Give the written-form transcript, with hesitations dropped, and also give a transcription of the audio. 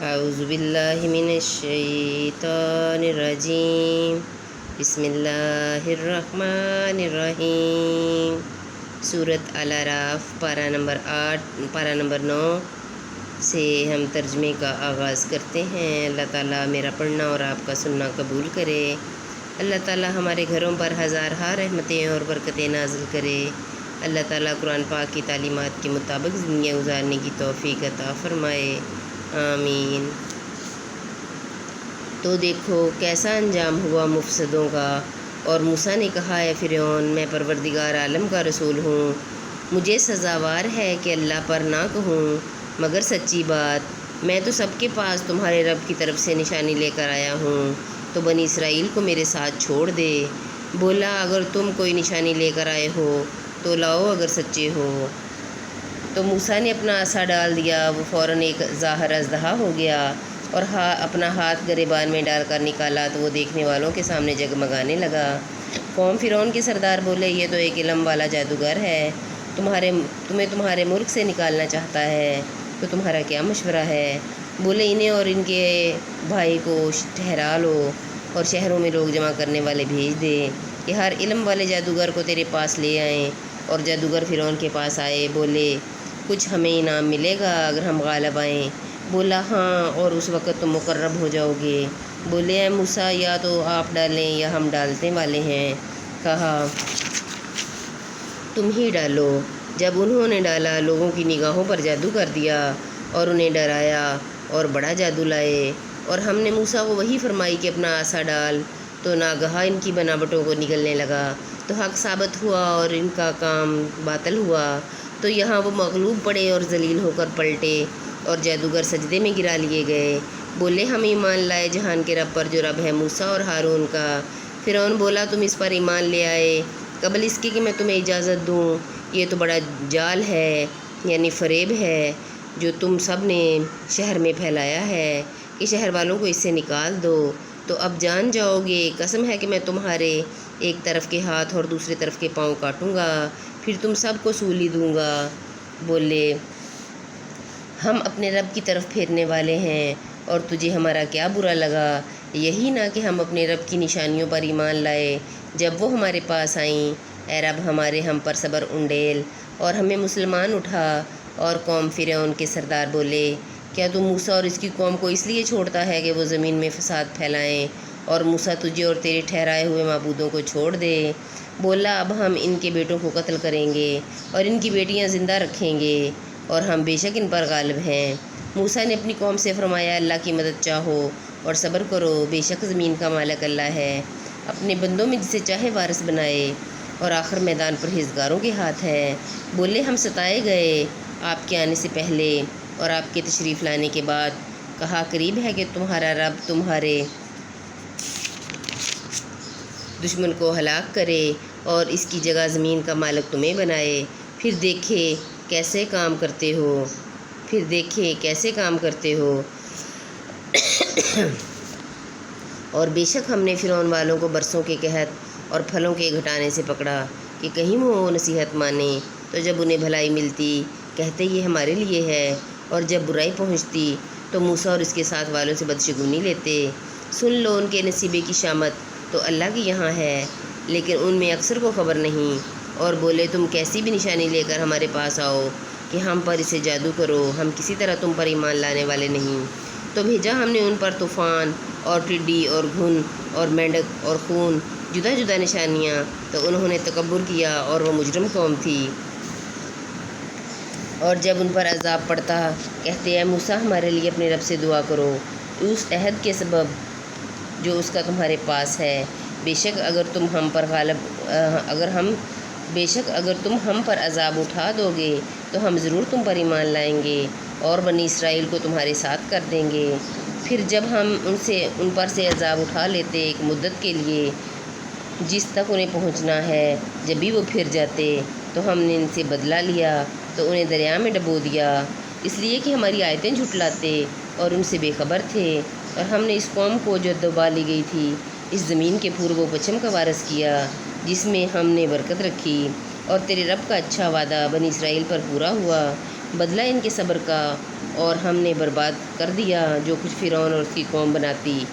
اعوذ باللہ من الشیطان الرجیم بسم اللہ الرحمن الرحیم۔ سورۃ الاعراف پارہ نمبر 9 سے ہم ترجمے کا آغاز کرتے ہیں۔ اللہ تعالیٰ میرا پڑھنا اور آپ کا سننا قبول کرے۔ اللہ تعالیٰ ہمارے گھروں پر ہزارہا رحمتیں اور برکتیں نازل کرے۔ اللہ تعالیٰ قرآن پاک کی تعلیمات کے مطابق زندگی گزارنے کی توفیق عطا فرمائے، آمین۔ تو دیکھو کیسا انجام ہوا مفسدوں کا۔ اور موسیٰ نے کہا، اے فرعون، میں پروردگار عالم کا رسول ہوں، مجھے سزاوار ہے کہ اللہ پر نہ کہوں مگر سچی بات۔ میں تو سب کے پاس تمہارے رب کی طرف سے نشانی لے کر آیا ہوں، تو بنی اسرائیل کو میرے ساتھ چھوڑ دے۔ بولا، اگر تم کوئی نشانی لے کر آئے ہو تو لاؤ اگر سچے ہو۔ تو موسیٰ نے اپنا عصا ڈال دیا، وہ فوراً ایک ظاہر اژدہا ہو گیا، اور اپنا ہاتھ گریبان میں ڈال کر نکالا تو وہ دیکھنے والوں کے سامنے جگمگانے لگا۔ قوم فرعون کے سردار بولے، یہ تو ایک علم والا جادوگر ہے، تمہیں تمہارے ملک سے نکالنا چاہتا ہے، تو تمہارا کیا مشورہ ہے؟ بولے، انہیں اور ان کے بھائی کو ٹھہرا لو اور شہروں میں لوگ جمع کرنے والے بھیج دے کہ ہر علم والے جادوگر کو تیرے پاس لے آئیں۔ اور جادوگر فرعون کے پاس آئے، بولے، کچھ ہمیں انعام ملے گا اگر ہم غالب آئیں؟ بولا، ہاں، اور اس وقت تم مقرب ہو جاؤ گے۔ بولے، اے موسیٰ، یا تو آپ ڈالیں یا ہم ڈالنے والے ہیں۔ کہا، تم ہی ڈالو۔ جب انہوں نے ڈالا، لوگوں کی نگاہوں پر جادو کر دیا اور انہیں ڈرایا اور بڑا جادو لائے۔ اور ہم نے موسیٰ کو وحی فرمائی کہ اپنا عصا ڈال، تو ناگہاں ان کی بناوٹوں کو نگلنے لگا، تو حق ثابت ہوا اور ان کا کام باطل ہوا۔ تو یہاں وہ مغلوب پڑے اور ذلیل ہو کر پلٹے، اور جادوگر سجدے میں گرا لیے گئے۔ بولے، ہم ایمان لائے جہان کے رب پر جو رب ہے موسیٰ اور ہارون کا۔ فرعون بولا، تم اس پر ایمان لے آئے قبل اس کے کہ میں تمہیں اجازت دوں؟ یہ تو بڑا جال ہے، یعنی فریب ہے، جو تم سب نے شہر میں پھیلایا ہے کہ شہر والوں کو اس سے نکال دو۔ تو اب جان جاؤ گے، قسم ہے کہ میں تمہارے ایک طرف کے ہاتھ اور دوسرے طرف کے پاؤں کاٹوں گا، پھر تم سب کو سولی دوں گا۔ بولے، ہم اپنے رب کی طرف پھیرنے والے ہیں، اور تجھے ہمارا کیا برا لگا؟ یہی نہ کہ ہم اپنے رب کی نشانیوں پر ایمان لائے جب وہ ہمارے پاس آئیں۔ اے رب ہمارے، ہم پر صبر انڈیل اور ہمیں مسلمان اٹھا۔ اور قوم فرعون کے سردار بولے، کیا تو موسیٰ اور اس کی قوم کو اس لیے چھوڑتا ہے کہ وہ زمین میں فساد پھیلائیں، اور موسیٰ تجھے اور تیرے ٹھہرائے ہوئے معبودوں کو چھوڑ دے؟ بولا، اب ہم ان کے بیٹوں کو قتل کریں گے اور ان کی بیٹیاں زندہ رکھیں گے، اور ہم بے شک ان پر غالب ہیں۔ موسیٰ نے اپنی قوم سے فرمایا، اللہ کی مدد چاہو اور صبر کرو، بے شک زمین کا مالک اللہ ہے، اپنے بندوں میں جسے چاہے وارث بنائے، اور آخر میدان پرہیزگاروں کے ہاتھ ہے۔ بولے، ہم ستائے گئے آپ کے آنے سے پہلے اور آپ کے تشریف لانے کے بعد۔ کہا، قریب ہے کہ تمہارا رب تمہارے دشمن کو ہلاک کرے اور اس کی جگہ زمین کا مالک تمہیں بنائے، پھر دیکھے کیسے کام کرتے ہو۔ اور بے شک ہم نے فرعون والوں کو برسوں کے قحط اور پھلوں کے گھٹانے سے پکڑا کہ کہیں وہ نصیحت مانیں، تو جب انہیں بھلائی ملتی کہتے یہ ہمارے لیے ہے، اور جب برائی پہنچتی تو موسیٰ اور اس کے ساتھ والوں سے بدشگونی لیتے۔ سن لو ان کے نصیبے کی شامت تو اللہ کے یہاں ہے، لیکن ان میں اکثر کو خبر نہیں۔ اور بولے، تم کیسی بھی نشانی لے کر ہمارے پاس آؤ کہ ہم پر اسے جادو کرو، ہم کسی طرح تم پر ایمان لانے والے نہیں۔ تو بھیجا ہم نے ان پر طوفان اور ٹڈی اور گھن اور مینڈک اور خون، جدا جدا نشانیاں، تو انہوں نے تکبر کیا اور وہ مجرم قوم تھی۔ اور جب ان پر عذاب پڑتا کہتے، اے موسیٰ ہمارے لیے اپنے رب سے دعا کرو اس عہد کے سبب جو اس کا تمہارے پاس ہے، بے شک اگر تم ہم پر عذاب اٹھا دو گے تو ہم ضرور تم پر ایمان لائیں گے اور بنی اسرائیل کو تمہارے ساتھ کر دیں گے۔ پھر جب ہم ان پر سے عذاب اٹھا لیتے ایک مدت کے لیے جس تک انہیں پہنچنا ہے، جب بھی وہ پھر جاتے تو ہم نے ان سے بدلہ لیا، تو انہیں دریا میں ڈبو دیا، اس لیے کہ ہماری آیتیں جھٹلاتے اور ان سے بے خبر تھے۔ اور ہم نے اس قوم کو جو دبا لی گئی تھی اس زمین کے پورب و پچھم کا وارث کیا، جس میں ہم نے برکت رکھی، اور تیرے رب کا اچھا وعدہ بنی اسرائیل پر پورا ہوا۔ بدلہ ان کے صبر کا، اور ہم نے برباد کر دیا جو کچھ فرعون اور اس کی قوم بناتی۔